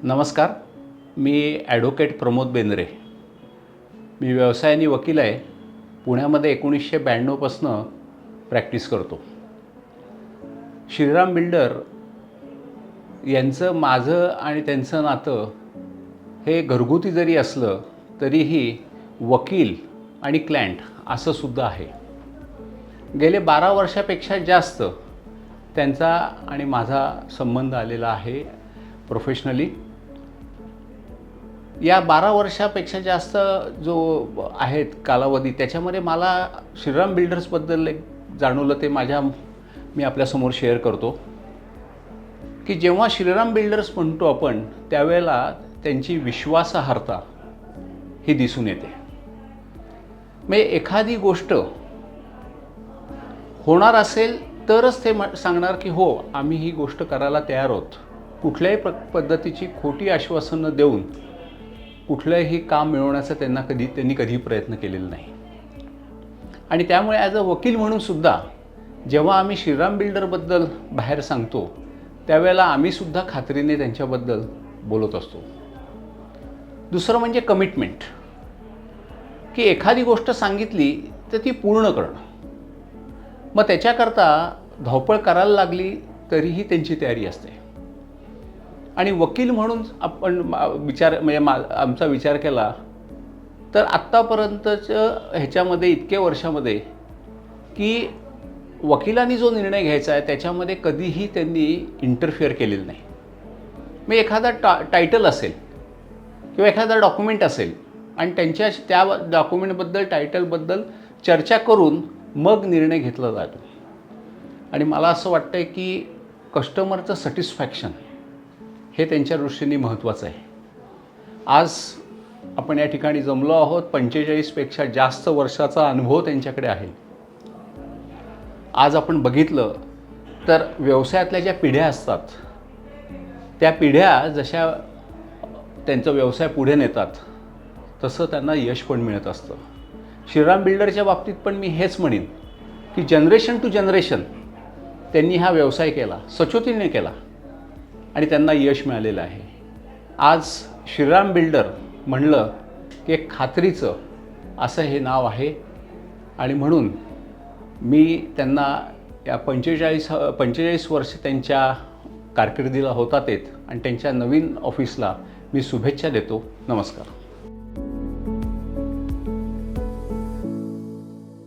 नमस्कार. मी ॲडव्होकेट प्रमोद बेंद्रे. मी व्यवसायाने वकील आहे. पुण्यामध्ये 1992 पासून प्रॅक्टिस करतो. श्रीराम बिल्डर यांचं माझं आणि त्यांचं नातं हे घरगुती जरी असलं तरीही वकील आणि क्लायंट असं सुद्धा आहे. गेले 12 वर्षापेक्षा जास्त त्यांचा आणि माझा संबंध आलेला आहे प्रोफेशनली. या 12 वर्षापेक्षा जास्त जो आहेत कालावधी, त्याच्यामध्ये मला श्रीराम बिल्डर्सबद्दल एक जाणवलं, ते मी आपल्यासमोर शेअर करतो. की जेव्हा श्रीराम बिल्डर्स म्हणतो आपण, त्यावेळेला त्यांची विश्वासार्हता ही दिसून येते. म्हणजे एखादी गोष्ट होणार असेल तरच ते सांगणार की हो, आम्ही ही गोष्ट करायला तयार आहोत. कुठल्याही पद्धतीची खोटी आश्वासनं देऊन कुठलंही काम मिळवण्याचा त्यांनी कधी प्रयत्न केलेला नाही. आणि त्यामुळे ॲज अ वकील म्हणून सुद्धा जेव्हा आम्ही श्रीराम बिल्डरबद्दल बाहेर सांगतो, त्यावेळेला आम्हीसुद्धा खात्रीने त्यांच्याबद्दल बोलत असतो. दुसरं म्हणजे कमिटमेंट, की एखादी गोष्ट सांगितली तर ती पूर्ण करणं. मग त्याच्याकरता धावपळ करायला लागली तरीही त्यांची तयारी असते. आणि वकील म्हणून आपण आमचा विचार केला तर आत्तापर्यंतच्या ह्याच्यामध्ये इतके वर्षामध्ये की वकिलांनी जो निर्णय घ्यायचा आहे त्याच्यामध्ये कधीही त्यांनी इंटरफिअर केलेलं नाही. मग एखादा टायटल असेल किंवा एखादा डॉक्युमेंट असेल आणि त्या डॉक्युमेंटबद्दल, टायटलबद्दल चर्चा करून मग निर्णय घेतला जातो. आणि मला असं वाटतं आहे की कस्टमरचं सॅटिस्फॅक्शन हे त्यांच्या दृष्टीने महत्त्वाचं आहे. आज आपण या ठिकाणी जमलो आहोत. 45पेक्षा जास्त वर्षाचा अनुभव त्यांच्याकडे आहे. आज आपण बघितलं तर व्यवसायातल्या ज्या पिढ्या असतात, त्या पिढ्या जशा त्यांचा व्यवसाय पुढे नेतात तसं त्यांना यश पण मिळत असतं. श्रीराम बिल्डरच्या बाबतीत पण मी हेच म्हणेन की जनरेशन टू जनरेशन त्यांनी हा व्यवसाय केला, सचोटीने केला आणि त्यांना यश मिळालेलं आहे. आज श्रीराम बिल्डर म्हणलं की एक खात्रीचं असं हे नाव आहे. आणि म्हणून मी त्यांना या 45 वर्ष त्यांच्या कारकिर्दीला होतात आणि त्यांच्या नवीन ऑफिसला मी शुभेच्छा देतो. नमस्कार.